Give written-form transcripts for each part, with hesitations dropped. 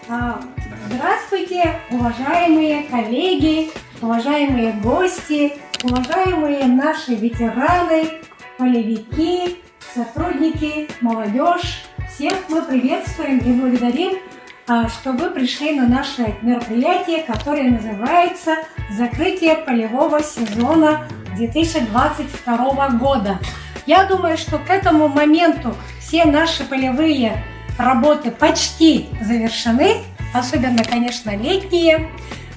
Здравствуйте, уважаемые коллеги, уважаемые гости, уважаемые наши ветераны, полевики, сотрудники, молодежь. Всех мы приветствуем и благодарим, что вы пришли на наше мероприятие, которое называется «Закрытие полевого сезона 2022 года». Я думаю, что к этому моменту все наши полевые работы почти завершены, особенно, конечно, летние.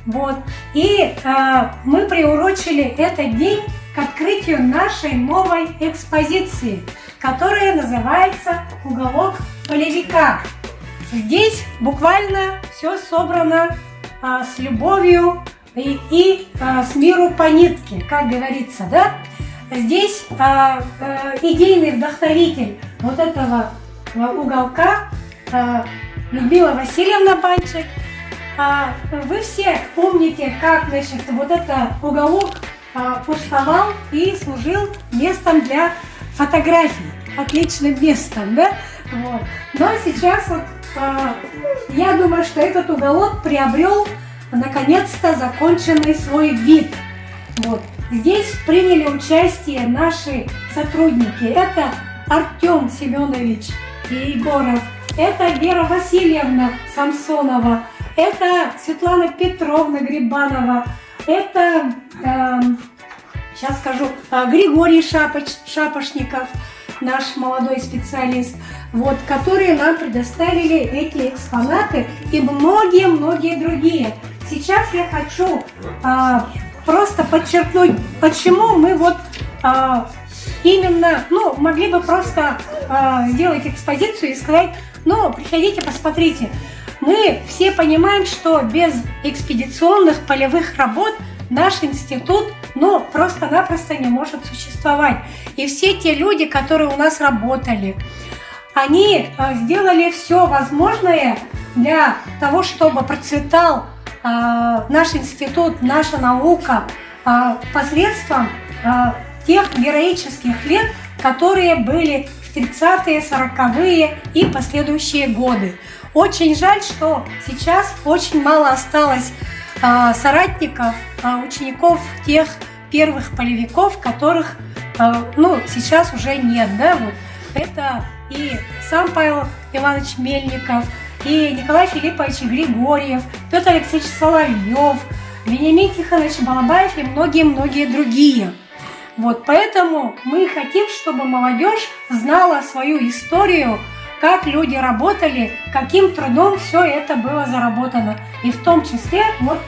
Вот. И мы приурочили этот день к открытию нашей новой экспозиции, которая называется «Уголок полевика». Здесь буквально все собрано с любовью и с миру по нитке, как говорится, да? Здесь идейный вдохновитель вот этого уголка Людмила Васильевна Банчик. Вы все помните, как, значит, вот этот уголок пустовал и служил местом для фотографий, отличным местом, да? Вот. Но сейчас вот я думаю, что этот уголок приобрел наконец-то законченный свой вид. Вот. Здесь приняли участие наши сотрудники. Это Артем Семенович Егоров, это Вера Васильевна Самсонова, это Светлана Петровна Грибанова, это, сейчас скажу, Григорий Шапошников, наш молодой специалист, вот, которые нам предоставили эти экспонаты и многие-многие другие. Сейчас я хочу просто подчеркнуть, почему мы вот именно, могли бы просто сделать экспозицию и сказать, приходите, посмотрите. Мы все понимаем, что без экспедиционных полевых работ наш институт, просто-напросто не может существовать. И все те люди, которые у нас работали, они сделали все возможное для того, чтобы процветал наш институт, наша наука посредством тех героических лет, которые были в 30-е, 40-е и последующие годы. Очень жаль, что сейчас очень мало осталось соратников, учеников тех первых полевиков, которых сейчас уже нет. Да? Вот. Это и сам Павел Иванович Мельников, и Николай Филиппович Григорьев, Петр Алексеевич Соловьев, Вениамин Тихонович Балабаев и многие-многие другие. Вот, поэтому мы хотим, чтобы молодежь знала свою историю, как люди работали, каким трудом все это было заработано. И в том числе вот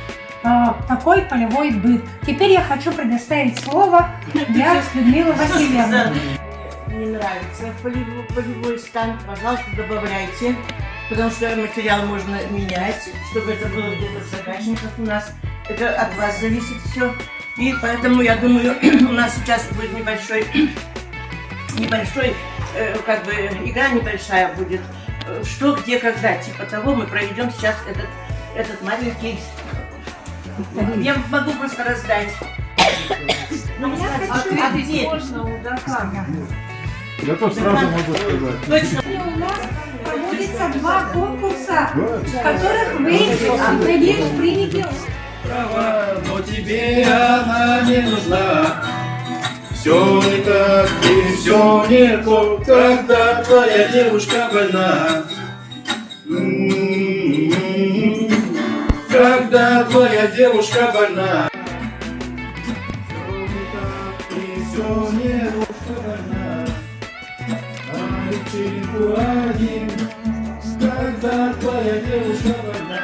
такой полевой быт. Теперь я хочу предоставить слово для Людмилы Васильевны. Не нравится полевой стан, пожалуйста, добавляйте, потому что материал можно менять, чтобы это было где-то в загашниках у нас. Это от вас зависит все. И поэтому, я думаю, у нас сейчас будет небольшой, игра небольшая будет. Что, где, когда, типа того, мы проведем сейчас этот маленький... Я могу просто раздать. Где? Я тоже сразу могу сказать. Точно. У нас проводится 2 конкурса, в которых вы, надеюсь, примете. Но тебе она не нужна. Все не так и все не то, когда твоя девушка больна. Когда твоя девушка больна. Все не так и все не девушка больна. А вечеринку один, когда твоя девушка больна.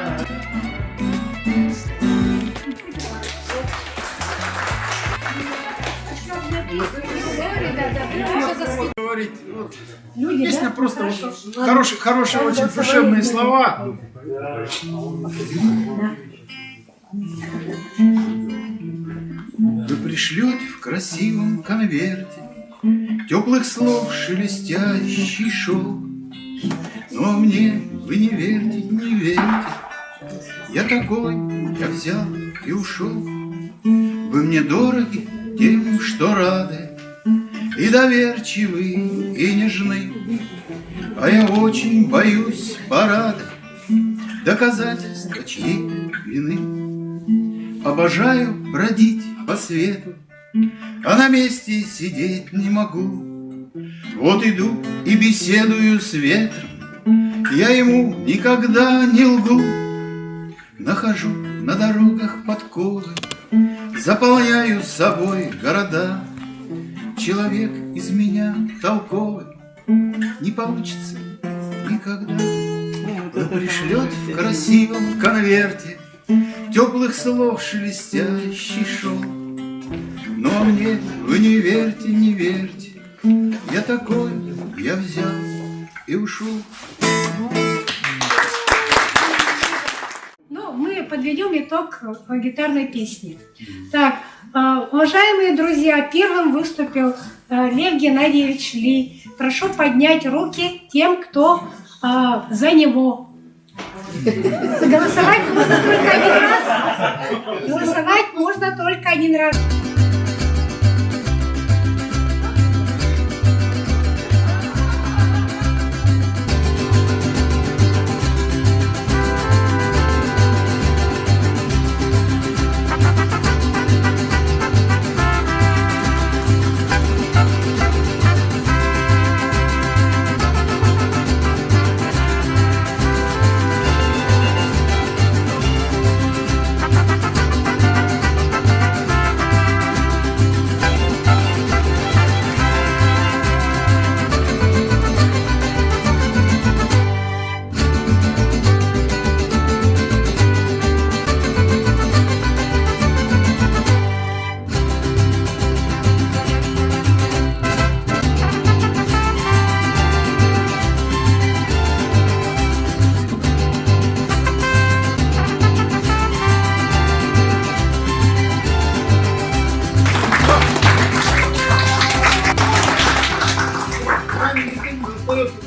Говорить, песня просто хорошие, очень душевные слова. Вы пришлете в красивом конверте теплых слов шелестящий шелк. Но мне вы не верьте, не верьте. Я такой, я взял и ушел. Вы мне дороги тем, что рады, и доверчивы, и нежны. А я очень боюсь парада, доказательства чьей вины. Обожаю бродить по свету, а на месте сидеть не могу. Вот иду и беседую с ветром, я ему никогда не лгу. Нахожу на дорогах подковы, заполняю собой города. Человек из меня толковый не получится никогда. Он пришлет в красивом конверте теплых слов шелестящий шел. Но мне вы не верьте, не верьте, я такой, я взял и ушел. Ну, мы подведем итог гитарной песни. Так, уважаемые друзья, первым выступил Лев Геннадьевич Ли. Прошу поднять руки тем, кто за него. Голосовать можно только один раз. Голосовать можно только один раз.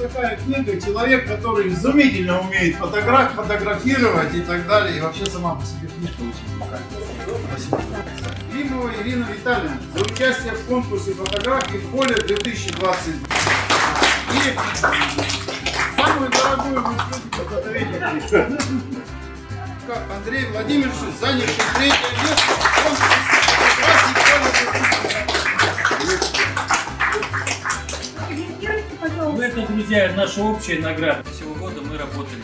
Такая книга, человек, который изумительно умеет фотографировать и так далее. И вообще сама по себе книжка очень уникальная. Спасибо. Климова Ирина Витальевна за участие в конкурсе фотографий в поле 2020. И самую дорогую подготовительную. Андрей Владимирович, занявший 3-е место в конкурсе фотографий в поле 2020. Ну, это, друзья, наша общая награда. Всего года мы работали.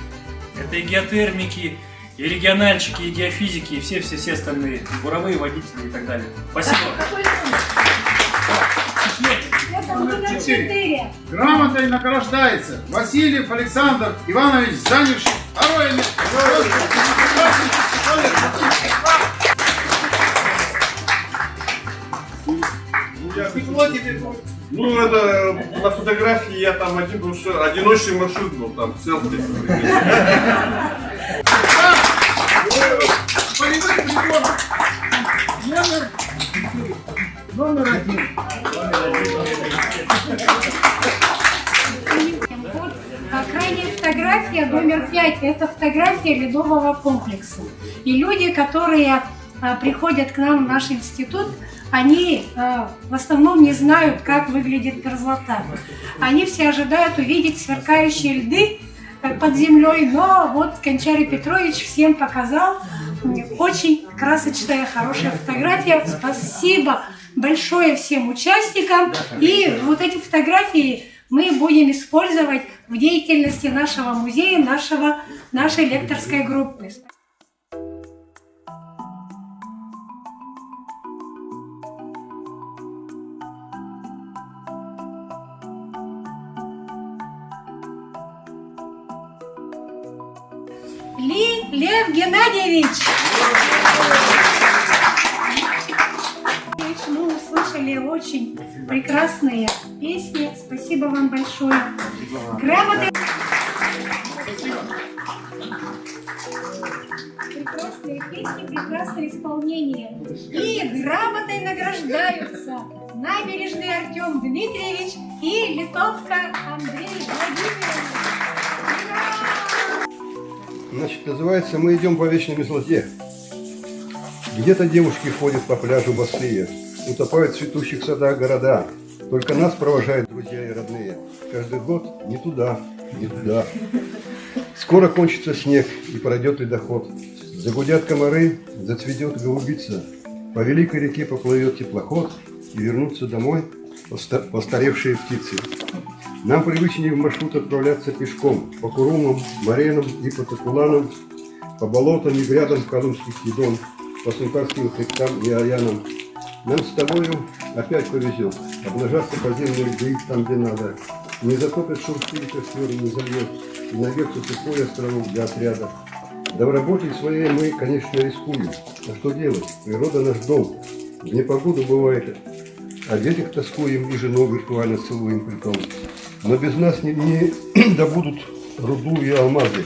Это и геотермики, и региональщики, и геофизики, и все остальные. Буровые водители и так далее. Спасибо. Это номер 4. Грамотой награждается Васильев Александр Иванович, занявший 2-е место. Ну, это на фотографии я там один был, что одиночный маршрут был, там селфи. Номер 1. Вот крайняя фотография, номер 5, это фотография ледового комплекса. И люди, которые приходят к нам в наш институт, они в основном не знают, как выглядит мерзлота. Они все ожидают увидеть сверкающие льды под землей, но вот Кончарий Петрович всем показал. Очень красочная, хорошая фотография. Спасибо большое всем участникам. И вот эти фотографии мы будем использовать в деятельности нашего музея, нашей лекторской группы. Лев Геннадьевич! Мы услышали очень прекрасные песни. Спасибо вам большое. Грамоты. Прекрасные песни, прекрасное исполнение. И грамотой награждаются Набережный Артем Дмитриевич и Литовка Андрей Владимирович. Значит, называется «Мы идем по вечной мерзлоте». Где-то девушки ходят по пляжу босые, утопают в цветущих садах города. Только нас провожают друзья и родные. Каждый год не туда, не туда. Скоро кончится снег и пройдет ледоход. Загудят комары, зацветет голубица. По великой реке поплывет теплоход, и вернутся домой постаревшие птицы. Нам привычнее в маршрут отправляться пешком, по Курумам, Маренам и по Татуланам, по болотам и грядам Калмских Едон, по Сункарским хребтам и Аянам. Нам с тобою опять повезет обнажаться подземной льды там, где надо. Не затопят шуршили костер, не зальет, и найдется сухой островок для отряда. Да в работе своей мы, конечно, рискуем. А что делать? Природа наш дом. В непогоду бывает. О детях тоскуем и жену виртуально целуем притом. Но без нас не добудут руду и алмазы.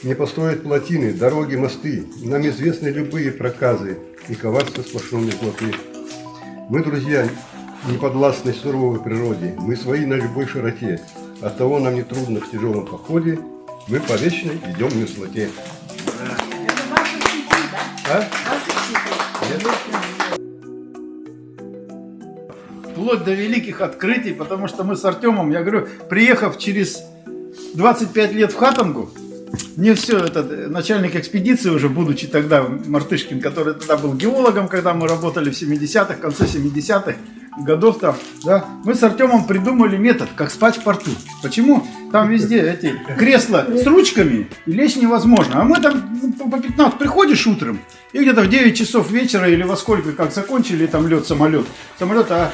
Не построят плотины, дороги, мосты. Нам известны любые проказы и коварство сплошной злоты. Мы, друзья, не подвластны суровой природе. Мы свои на любой широте. Оттого нам не трудно в тяжелом походе. Мы по вечной идем в мерзлоте. А? Вплоть до великих открытий, потому что мы с Артемом, я говорю, приехав через 25 лет в Хатангу, мне все, этот начальник экспедиции уже, будучи тогда Мартышкин, который тогда был геологом, когда мы работали в 70-х, в конце 70-х годов там, да, мы с Артемом придумали метод, как спать в порту. Почему? Там везде эти кресла с ручками, и лечь невозможно. А мы там по 15 приходишь утром, и где-то в 9 часов вечера или во сколько, как закончили там самолет, а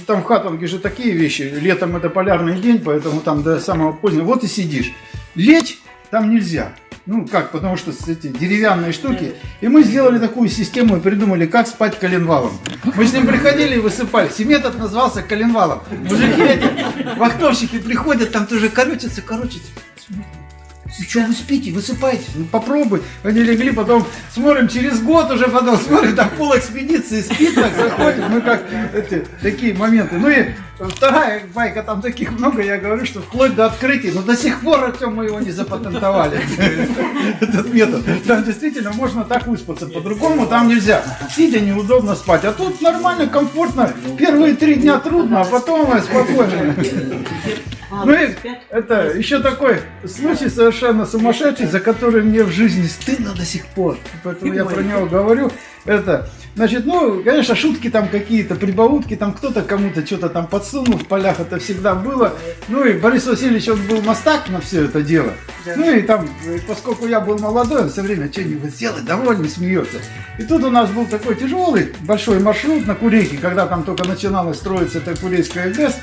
там в Хатанге же такие вещи, летом это полярный день, поэтому там до самого позднего, вот и сидишь. Лечь там нельзя. Ну как, потому что эти деревянные штуки. И мы сделали такую систему и придумали, как спать коленвалом. Мы с ним приходили и высыпались. И метод назывался коленвалом. Мужики эти, вахтовщики приходят, там тоже корочатся. Ну что вы спите, высыпайте, ну попробуй. Они легли, потом смотрим, через год уже потом смотрим, так пол экспедиции спит, так заходит, мы как эти, такие моменты. Ну и вторая байка, там таких много, я говорю, что вплоть до открытия, но до сих пор, Артем, мы его не запатентовали, этот метод. Там действительно можно так выспаться, по-другому там нельзя. Сидя неудобно спать, а тут нормально, комфортно. Первые 3 дня трудно, а потом спокойно. Ну и это еще такой случай совершенно сумасшедший, за который мне в жизни стыдно до сих пор. Поэтому я про него говорю. Это, значит, ну, конечно, шутки там какие-то, прибаутки, там кто-то кому-то что-то там подсунул в полях, это всегда было. Ну и Борис Васильевич, он был мастак на все это дело. Ну и там, поскольку я был молодой, он все время что-нибудь сделает, довольно смеется. И тут у нас был такой тяжелый большой маршрут на Курейке, когда там только начиналась строиться эта Курейская ГЭС.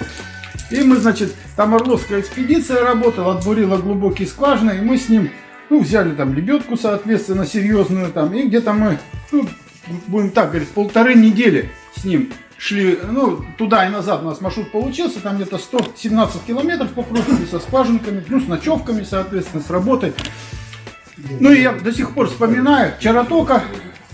И мы, значит, там Орловская экспедиция работала, отбурила глубокие скважины, и мы с ним, ну, взяли там лебедку, соответственно, серьезную там, и где-то мы, ну, будем так говорить, 1,5 недели с ним шли, ну, туда и назад у нас маршрут получился, там где-то 117 километров по профилю, со скважинками, ну, с ночевками, соответственно, с работой. Ну, и я до сих пор вспоминаю, Чаратока,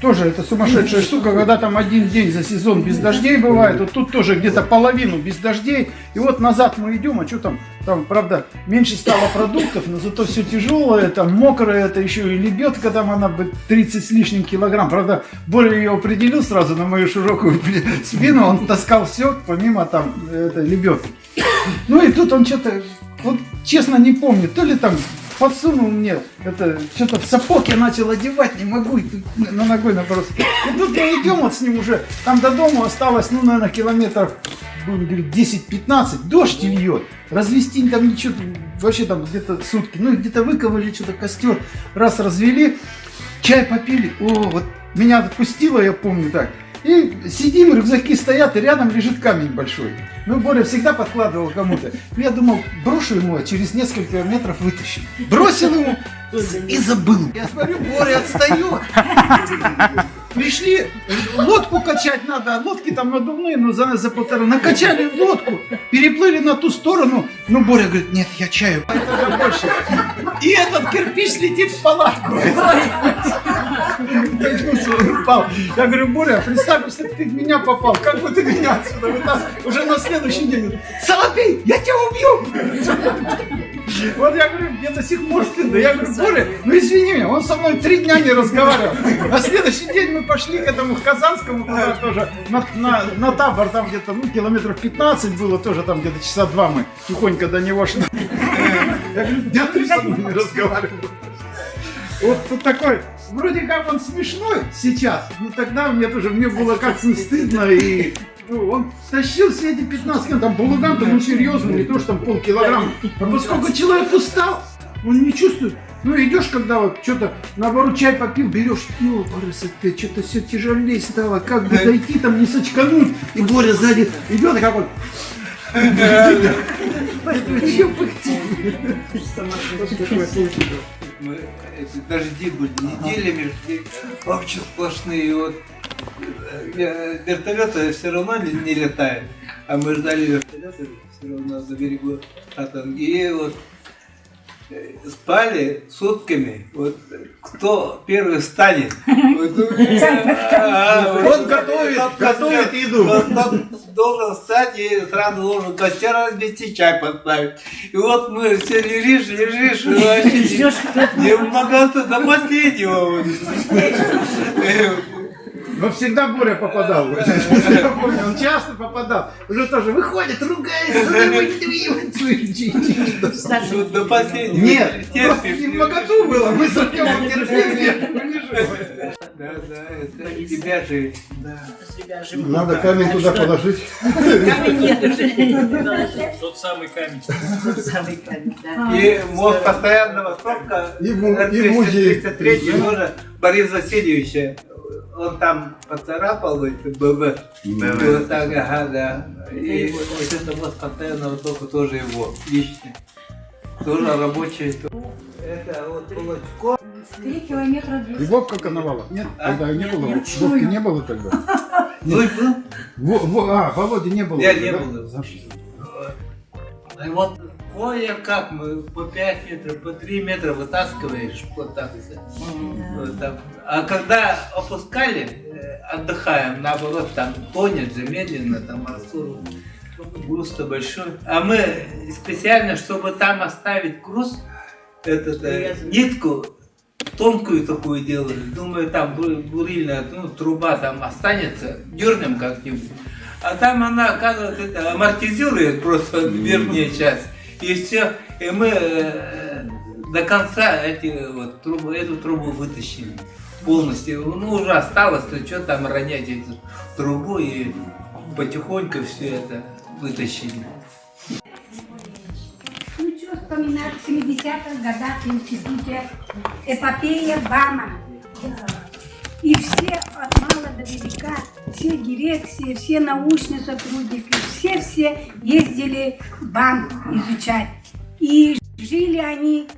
тоже это сумасшедшая штука, когда там 1 день за сезон без дождей бывает, вот тут тоже где-то половину без дождей, и вот назад мы идем, а что там, правда, меньше стало продуктов, но зато все тяжелое, там мокрое, это еще и лебедка, там она бы 30 с лишним килограмм, правда, Боря ее определил сразу на мою широкую спину, он таскал все, помимо там этой лебедки. Ну и тут он что-то, вот честно не помню, то ли там подсунул мне, это что-то в сапог я начал одевать, не могу, и тут на ногой наоборот. И тут мы идем вот с ним уже, там до дома осталось, ну, наверное, километров, будем говорить, 10-15, дождь льет, развести там ничего, вообще там где-то сутки, ну, где-то выковали что-то костер, раз развели, чай попили, о, вот меня отпустило, я помню так. И сидим, рюкзаки стоят, и рядом лежит камень большой. Ну, Боря всегда подкладывал кому-то. Я думал, брошу ему, а через несколько метров вытащу. Бросил ему и забыл. Я смотрю, Боря отстает. Пришли, лодку качать надо, а лодки там надувные, но за 1,5. Накачали лодку, переплыли на ту сторону. Ну, Боря говорит, нет, я чаю. Это больше. И этот кирпич летит в палатку. Упал. Я говорю, Боря, представь, если бы ты в меня попал, как бы ты меня отсюда вытаскивал? Уже на следующий день. Соловей, я тебя убью! Вот я говорю, мне до сих пор стыдно. Я говорю, Боря, ну извини меня, он со мной 3 дня не разговаривал. На следующий день мы пошли к этому Казанскому, туда тоже, на табор, там где-то, ну, километров 15 было, тоже там где-то часа 2 мы тихонько до него шли. Я говорю, я ты со мной не разговариваю. Вот тут такой, вроде как он смешной сейчас, но тогда мне было как не стыдно, и ну, он тащил все эти 15 килограмм, там булыган, он серьезно, не то, что там полкилограмма. А поскольку человек устал, он не чувствует. Ну, идешь, когда вот что-то, наоборот, чай попил, берешь, Борис, ты что-то все тяжелее стало, как бы дойти там, не сочкануть. И Боря сзади идет, и как он... Дожди были неделями, вообще сплошные. Вот, вертолеты все равно не летают, а мы ждали вертолеты все равно на берегу Хатанги. И вот спали сутками. Вот кто первый встанет? Он готовит еду. Он должен встать и сразу должен костер развести, чай поставить. И вот мы все лежишь, не могу до последнего. Но всегда Боря попадал. Он часто попадал. Уже тоже выходит, ругается, До последнего. нет, просто не в моготу было, мы с Артемом терпели. Да, это тебя же. Надо камень туда положить. Камень нет уже. Тот самый камень. И мост постоянного срока. И музей. 33-й тоже Борис Васильевича. Он там поцарапал эти БВ. Вот так, ага, да. И вот это мост постоянного срока тоже его личный. Тоже рабочий. Это вот Кулачко. 3 километра И Вовка Коновалов, нет? Тогда не было, Вовки не было тогда. Ну и был. Володя не было. Я тогда, не да? был. И вот кое-как мы по 5 метров, по 3 метра вытаскиваешь вот так. Вот так. А когда опускали, отдыхаем, наоборот, там тонет же медленно, там груз-то большой. А мы специально, чтобы там оставить груз, нитку тонкую такую делали. Думаю, там бурильная труба там останется, дернем как-нибудь. А там она, оказывается, это амортизирует просто верхняя часть. И все. И мы до конца эту трубу вытащили полностью. Ну, уже осталось, то что там ронять эту трубу, и потихоньку все это вытащили. Ну, что вспоминать в 70-х годах в институте эпопея БАМа. И все от мала до велика, все дирекции, все научные сотрудники, все ездили БАМ изучать. И жили они,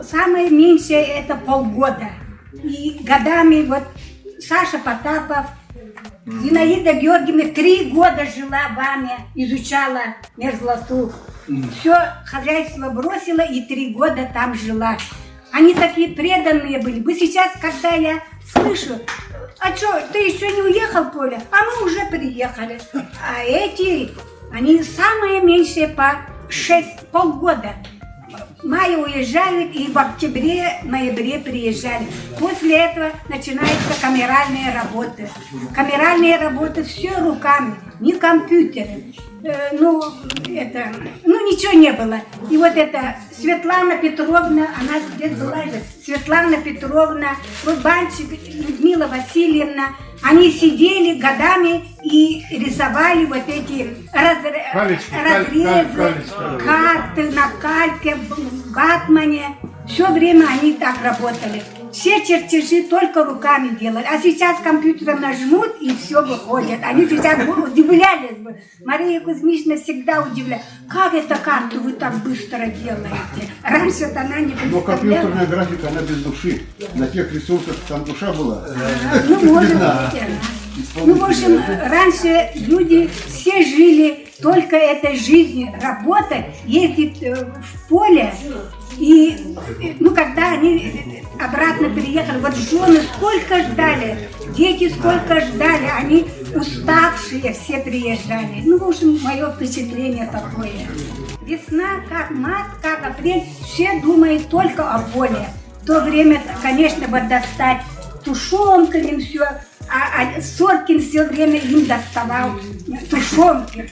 самое меньшее это полгода. И годами вот Саша Потапов, Зинаида Георгиевна 3 года жила в БАМе, изучала мерзлоту. Все хозяйство бросила и 3 года там жила. Они такие преданные были. Вы сейчас, когда я слышу, а что, ты еще не уехал, Поля? А мы уже приехали. А эти, они самые меньшие по полгода. В мае уезжают и в октябре-ноябре приезжали. После этого начинаются камеральные работы. Камеральные работы все руками, не компьютеры. Ничего не было. И вот это Светлана Петровна, она здесь была же, Светлана Петровна, Рубанчик, Людмила Васильевна, они сидели годами и рисовали вот эти разрезы, карты на кальке, в ватмане. Все время они так работали. Все чертежи только руками делали. А сейчас компьютером нажмут и все выходит. Они сейчас удивлялись бы. Мария Кузьмична всегда удивляла. Как это карту вы так быстро делаете? Раньше-то она не представляла. Но компьютерная графика, она без души. На тех рисунках там душа была. Может быть. В общем, раньше люди все жили только этой жизнью. Работа, ездить в поле. И, когда они обратно приехали, вот жены сколько ждали, дети сколько ждали, они уставшие все приезжали. В общем, мое впечатление такое. Весна, как март, как апрель, все думают только о поле. В то время, конечно, вот достать тушенка им все, а Соркин все время им доставал тушенка.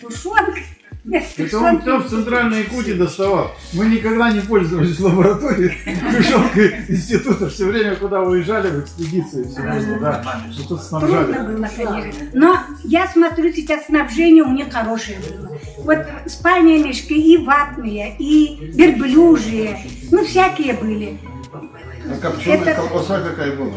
Это он там в Центральной Якутии доставал. Мы никогда не пользовались лабораторией тушенкой института. Все время куда уезжали в экспедиции. Все время, да. Что тут снабжали. Трудно было, конечно. Но я смотрю, сейчас снабжение у них хорошее было. Вот спальные мешки и ватные, и верблюжьи, ну всякие были. А копченая колбаса какая была?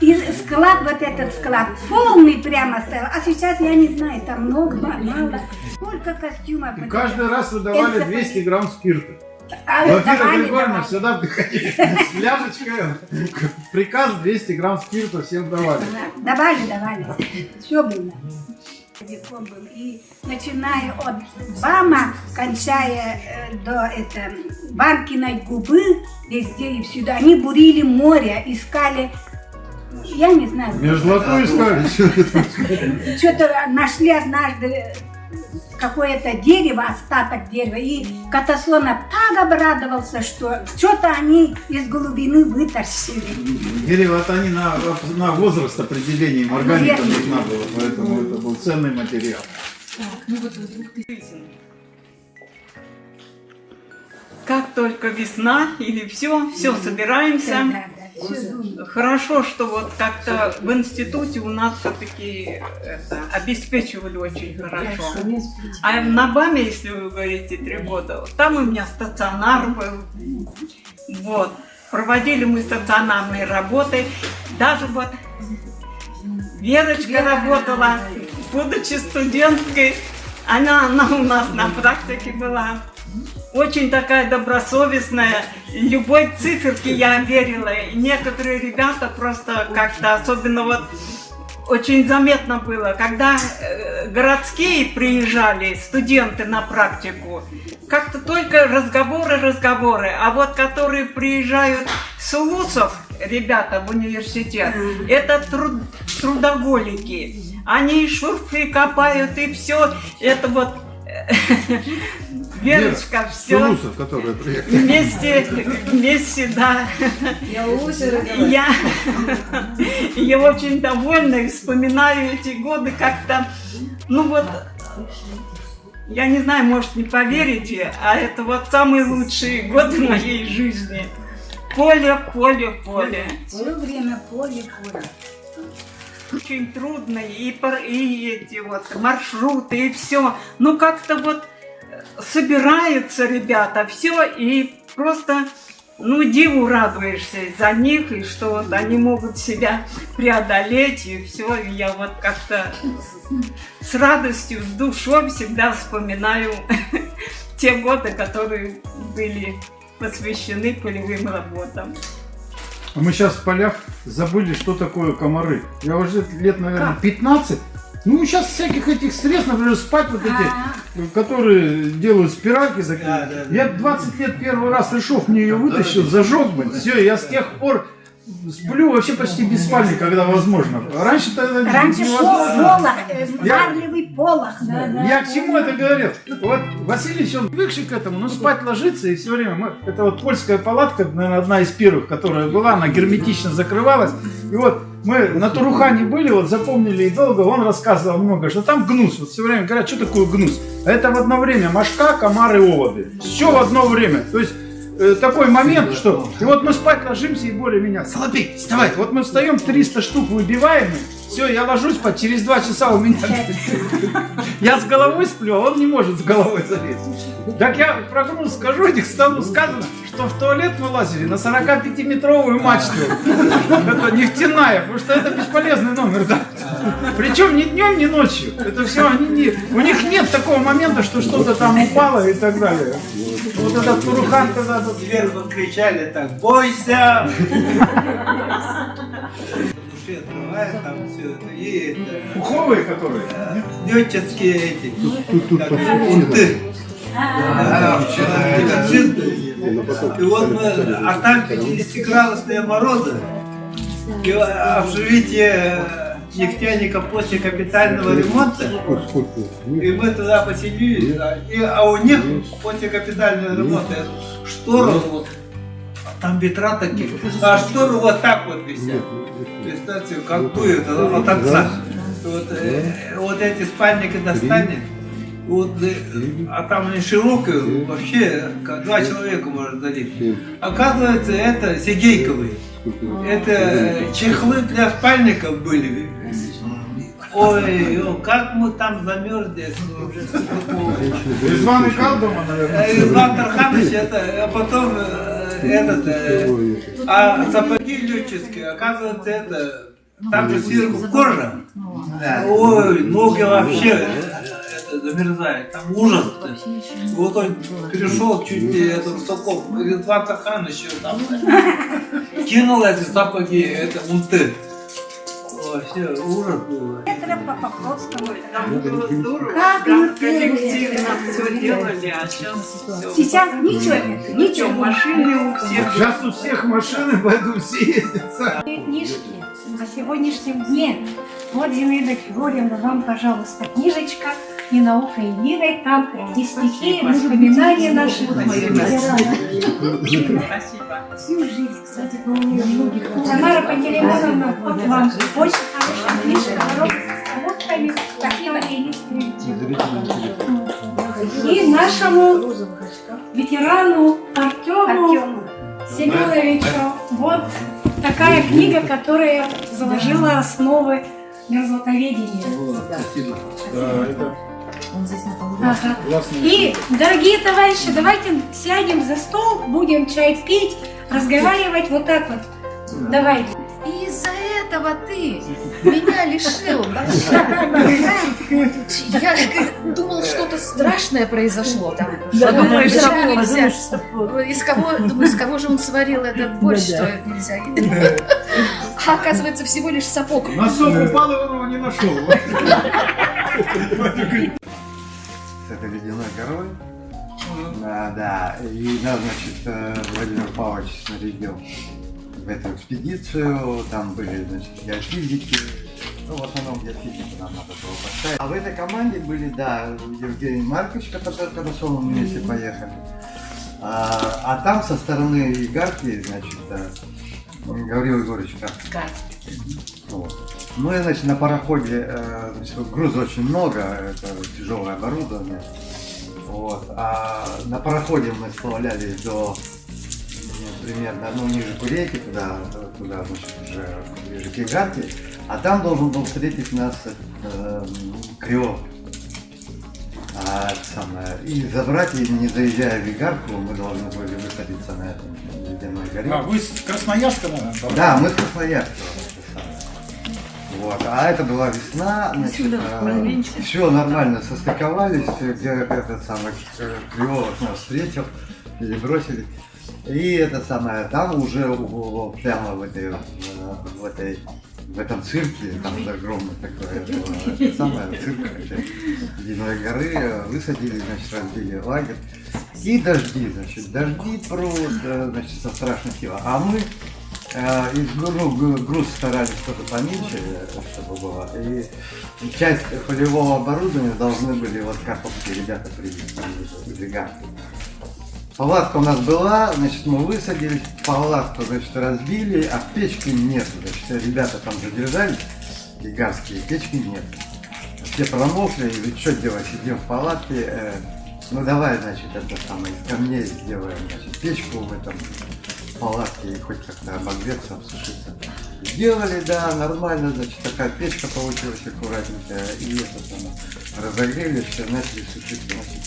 И склад, вот этот склад, полный прямо стоял. А сейчас я не знаю, там много, мало. Сколько костюмов. И каждый раз выдавали 200 грамм спирта. Давали, Глафира Григорьевна давали. всегда приходили с ляжечкой. Приказ 200 грамм спирта всем давали. Давали. Все было. Языком был. И начиная от БАМа, кончая до Банкиной губы, везде и всюду, они бурили море, искали, я не знаю. Мерзлоту искали. Что-то нашли однажды какое-то дерево, остаток дерева, и Катасонов так обрадовался, что что-то они из глубины вытащили. Дерево-то они на возраст определения им органика нужна была, поэтому это был ценный материал. Как только весна или все собираемся. Хорошо, что вот как-то в институте у нас все-таки обеспечивали очень хорошо. А на БАМе, если вы говорите 3 года, там у меня стационар был. Вот. Проводили мы стационарные работы. Даже вот Верочка работала, будучи студенткой. Она у нас на практике была. Очень такая добросовестная, любой циферке я верила. И некоторые ребята просто как-то, особенно вот, очень заметно было, когда городские приезжали, студенты на практику, как-то только разговоры, а вот которые приезжают с улусов, ребята в университет, это трудоголики. Они и шурфы копают, и все, это вот... Верочка, все Тулусов, которые приехали. вместе, да. Я очень довольна и вспоминаю эти годы как-то, ну вот, я не знаю, может, не поверите, а это вот самые лучшие годы моей жизни. Поле. Все время поле. Очень трудно, и эти вот маршруты, и все. Ну, как-то вот собираются ребята, все, и просто, ну, диву радуешься за них, и что вот они могут себя преодолеть, и все. И я вот как-то с радостью, с душой всегда вспоминаю те годы, которые были посвящены полевым работам. Мы сейчас в полях забыли, что такое комары. Я уже лет, наверное, 15. Ну, сейчас всяких этих средств, например, спать вот эти, которые делают спиральки. Я 20 лет первый раз решов мне ее вытащил, зажег бы. Все, я с тех пор сплю вообще почти без спальни, когда возможно. Раньше-то это Полох, марлевый полох. Я к чему это говорил? Вот Васильевич, он привыкший к этому, но спать ложится и все время. Это вот польская палатка, наверное, одна из первых, которая была, она герметично закрывалась. И вот мы на Турухане были, вот запомнили и долго, он рассказывал много, что там гнус. Вот все время говорят, что такое гнус? А это в одно время мошка, комары, оводы. Все в одно время. То есть такой момент, что... И вот мы спать ложимся, и Боря меня: Соловей, вставай. Вот мы встаем, 300 штук выбиваем, все, я ложусь спать, через 2 часа у меня... Я с головой сплю, а он не может с головой залезть. Так я про гнус скажу, этих стану сказано, что в туалет мы лазили на 45-метровую мачту. Это нефтяная, потому что это бесполезный номер, да. Причем ни днем, ни ночью. Это все, у них нет такого момента, что что-то там упало и так далее. Вот этот Турухан, когда... Сверху кричали так: бойся! Души открывают там все это. И это... Пуховые которые? Летческие эти. Унты. И вот мы, а там 50-градусные морозы. И общежитие нефтяника после капитального ремонта. И мы туда поселились, а у них после капитального ремонта штору, вот, там ветра такие, а штору вот так вот висят. Представьте, как дует от отца. Вот эти спальники достанет, Вот, а там не широкую, вообще 2 человека может залить. Оказывается, это сидейковые. Это чехлы для спальников были. Ой, как мы там замерзли. Резван и Калдома, наверное. Резван Тарханович, это, а потом а сапоги летческие, оказывается, это там же сверху кожа. Ой, ноги вообще это замерзают, там ужас. Вот он перешел чуть не этот Сокол, Резван Тарханович там кинул эти сапоги, это унты. Вообще ужас было. Это по Покровскому. Там было здорово, Как там мы коллективно все делали, а сейчас Сейчас ничего нет, ничего. машины у всех. Сейчас у всех машины, поэтому все ездят сами. Книжки о сегодняшнем дне. Вот, Зинаида Григорьевна, вам, пожалуйста, книжечка «И наука, и мирой». Там и стихи, и воспоминания наших ветеранов. Спасибо. Всю жизнь, кстати, по-моему, многих. Тамара Пантелеймоновна, вот вам очень хорошая книжка, коробка с коробками. Спасибо, и нашему ветерану Артему Семеновичу. Вот такая книга, которая заложила основы мерзлотоведения. Ага. И, дорогие товарищи, давайте сядем за стол, будем чай пить, разговаривать вот так вот. Давайте. И из-за этого ты меня лишил. Я думал, что-то страшное произошло там. Думаешь, Из кого же он сварил этот борщ, что это нельзя есть? А оказывается, всего лишь сапог. Носок упал, и он его не нашел. С этой ледяной горой. Да. И нас, значит, Владимир Павлович снарядил в эту экспедицию. Там были, значит, геофизики. Ну, в основном геофизики нам надо было поставить. А в этой команде были, да, Евгений Маркович, который мы вместе поехали. А там со стороны Игарки, значит, Гаврил Егорович Карпин. Вот. Ну и, значит, на пароходе значит, груза очень много, это тяжелое оборудование. Вот. А на пароходе мы сплавлялись до примерно, ниже Курейки, туда, значит, уже ближе к Игарке. А там должен был встретить нас Крио. И забрать, и не заезжая в Игарку, мы должны были высадиться на этом ледяной горе. А вы с Красноярска, наверное? Да, мы с Красноярска. Вот. А это была весна, значит, все нормально состыковались, где этот самый Крио нас встретил, перебросили. И это самое, там уже прямо в этом цирке, там огромный такой, это самое, цирк ледяной горы, высадили, значит, разбили лагерь. И дожди, значит, просто, значит, со страшной силой. А мы груз старались тоже поменьше, чтобы было. И часть полевого оборудования должны были вот карповские ребята привезти из Игарки. Палатка у нас была, значит, мы высадились, палатку, значит, разбили, а печки нет. Значит, ребята там задержались, игарские, печки нет. Все промокли, и что делать, сидим в палатке, ну давай, значит, это самое, из камней сделаем, значит, печку в этом палатке, и хоть как-то обогреться, обсушиться. Сделали, да, нормально, значит, такая печка получилась аккуратненькая, и это самое, разогрели, все, начали сушиться, значит,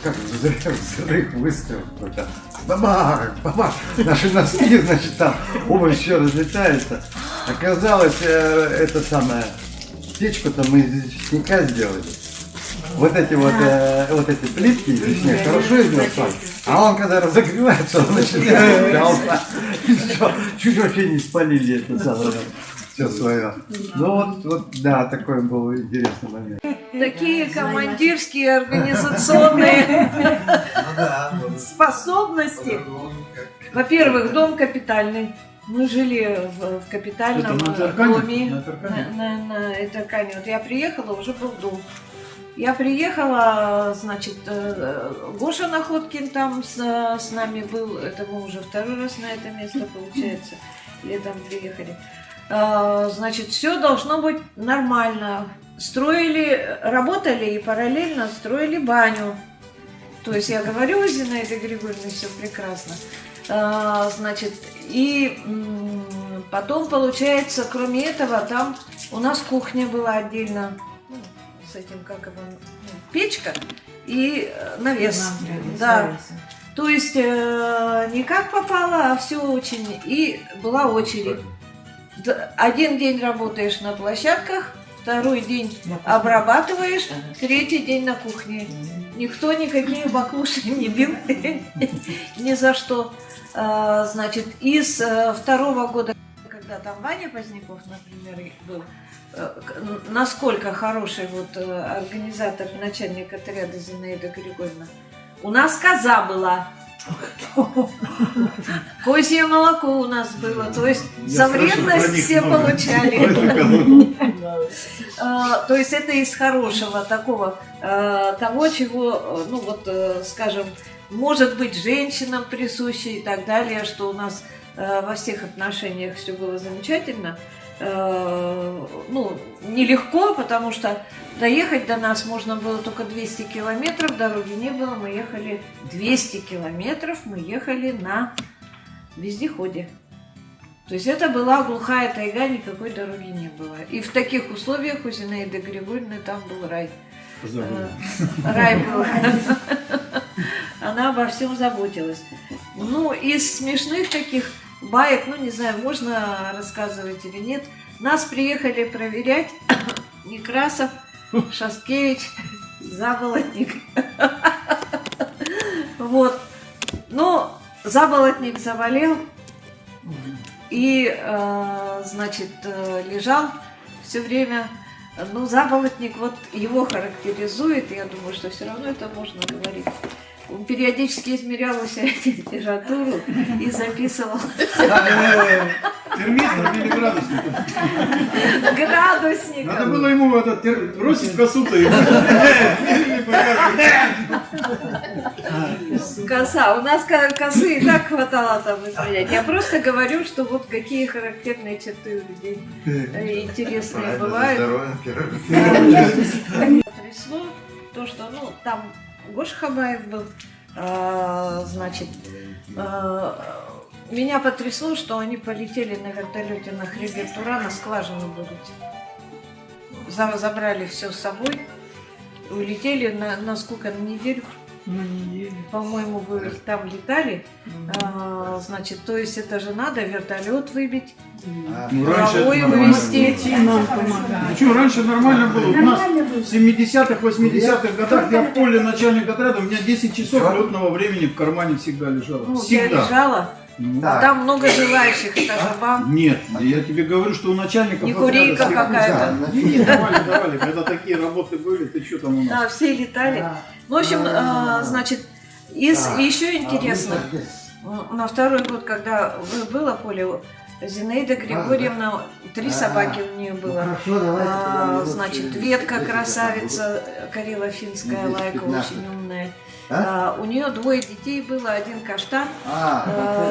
как взрыв, выстрел какой-то. Бабах! Наши носки, значит, там обувь все разлетается. Оказалось, это самое, печку-то мы из известняка сделали. Вот эти плитки известняк, хорошо из него стали. А он когда разогревается, он начинает чуть вообще не спалили это самое. Все свое. Ну вот, да, такой был интересный момент. Такие командирские организационные способности. Во-первых, дом капитальный. Мы жили в капитальном доме на Этеркане. Вот я приехала, уже был дом. Я приехала, значит, Гоша Находкин там с нами был. Это мы уже второй раз на это место, получается, летом приехали. Значит, все должно быть нормально. строили, работали и параллельно строили баню. То есть я говорю, Зинаида Григорьевна, все прекрасно. Значит, и потом, получается, кроме этого, там у нас кухня была отдельно, ну, с этим, как его, печка и навес. Да. То есть не как попало, а все очень. И была очередь. Один день работаешь на площадках, второй день обрабатываешь, третий день на кухне. Никто никакие баклуши не бил ни за что. Значит, из второго года, когда там Ваня Поздняков, например, был, насколько хороший вот организатор, начальник отряда Зинаида Григорьевна, у нас коза была. Козье молоко у нас было, то есть за вредность все получали. То есть это из хорошего такого, того, чего, ну вот, скажем, может быть женщинам присуще и так далее, что у нас во всех отношениях все было замечательно. Ну, нелегко, потому что доехать до нас можно было только 200 километров, дороги не было, мы ехали 200 километров, мы ехали на вездеходе. То есть это была глухая тайга, никакой дороги не было. И в таких условиях у Зинаиды Григорьевны там был рай. Рай был. Она обо всем заботилась. Ну, из смешных таких баек, ну, не знаю, можно рассказывать или нет. Нас приехали проверять Некрасов, Шасткевич, Заболотник. Вот. Ну, Заболотник заболел и, значит, лежал все время. Ну, Заболотник, вот его характеризует, я думаю, что все равно это можно говорить. Он периодически измерял у себя температуру и записывал. Термометр или градусник? Градусник. Надо было ему бросить косу-то. Коса. У нас косы и так хватало там измерять. Я просто говорю, что вот какие характерные черты у людей интересные бывают. Трясло то, что, ну, там Гоша Хабаев был, значит, меня потрясло, что они полетели на вертолете на хребет Турана, скважину будут. Забрали все с собой, улетели на сколько, на неделю? По-моему, вы там летали, значит, то есть это же надо вертолет выбить, головой вывести. Ну что, раньше нормально было. У нас в 70-х, 80-х годах я в поле начальник отряда, у меня 10 часов летного времени в кармане всегда лежало. Ну, Всегда. лежала. Да. Там много желающих, это же вам. Нет, я тебе говорю, что у начальников... Не курейка какая-то. Нет, давали. Когда такие работы были, ты что там у нас? Да, все летали. В общем, значит, еще интересно, на второй год, когда было поле, Зинаида Григорьевна, 3 собаки у нее было. Значит, Ветка, красавица, карело-финская, Лайка, очень умная. У нее 2 детей было, 1 каштан,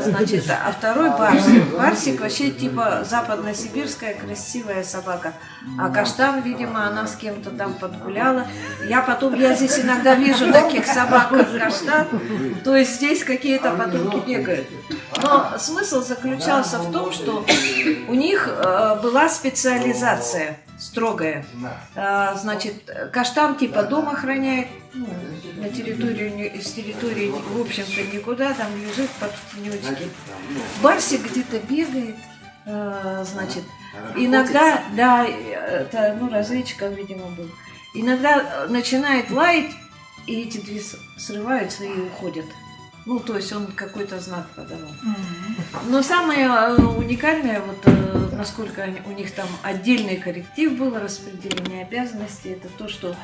значит, а второй барсик. Барсик вообще типа западносибирская красивая собака. А каштан, видимо, она с кем-то там подгуляла. Я здесь иногда вижу таких собак, как каштан. То есть здесь какие-то потомки бегают. Но смысл заключался в том, что у них была специализация строгая. Значит, каштан типа дом охраняет, ну, на территории, с территории, в общем-то, никуда, там лежит под тенечки. Барсик где-то бегает, значит, иногда, да, это, ну, разведчиком, видимо, был, иногда начинает лаять, и эти 2 срываются и уходят. Ну, то есть он какой-то знак подавал. Но самое уникальное, вот насколько у них там отдельный коллектив был, распределение обязанностей, это то, что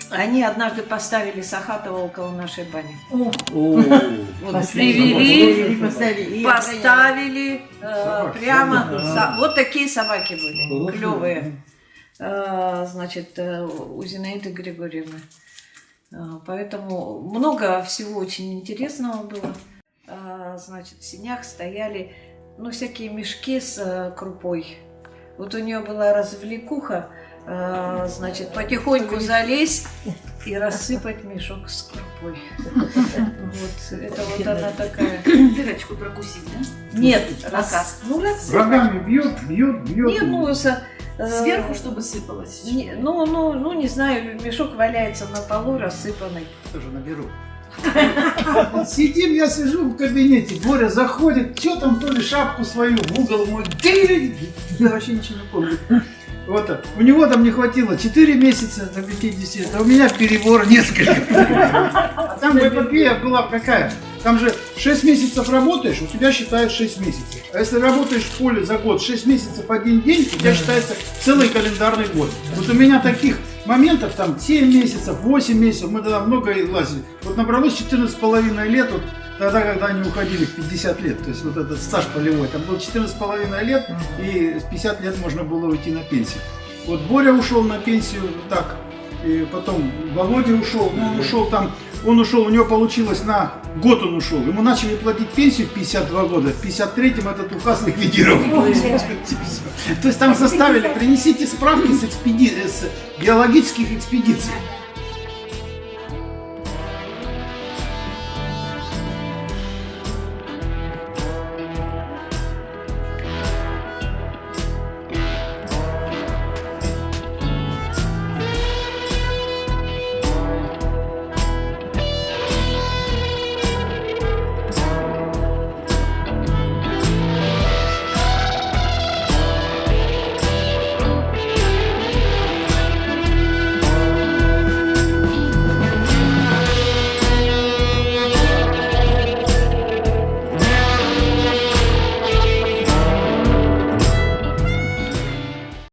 они однажды поставили Сахатова около нашей бани. Вот привели, поставили прямо. Вот такие собаки были, клевые. Значит, у Зинаиды Григорьевны. Поэтому много всего очень интересного было. Значит, в сенях стояли, ну, всякие мешки с крупой. Вот у нее была развлекуха. значит, потихоньку залезть и рассыпать мешок с крупой. Вот, это вот она такая. Дырочку прокусить, да? Нет, Наказ. Рогами бьет, бьет, бьет. Нет, ну, Сверху, чтобы сыпалось. ну, не знаю, мешок валяется на полу рассыпанный. Тоже наберу. Сидим, я сижу в кабинете, Боря заходит, что там, то ли шапку свою в угол мой, я вообще ничего не помню. Вот так. У него там не хватило 4 месяца до 50, а у меня перебор несколько. А там эпопея была какая? Там же 6 месяцев работаешь, у тебя считают 6 месяцев. А если работаешь в поле за год 6 месяцев 1 день, у тебя считается целый календарный год. Вот у меня таких моментов там 7 месяцев, 8 месяцев, мы тогда много лазили. Вот набралось 14,5 лет, вот тогда, когда они уходили в 50 лет, то есть вот этот стаж полевой, там было 14,5 лет, и с 50 лет можно было уйти на пенсию. Вот Боря ушел на пенсию так, и потом Володя ушел, он ушел, у него получилось на год он ушел, ему начали платить пенсию в 52 года, в 53-м этот указ ликвидировал. То есть там заставили, принесите справки с геологических экспедиций.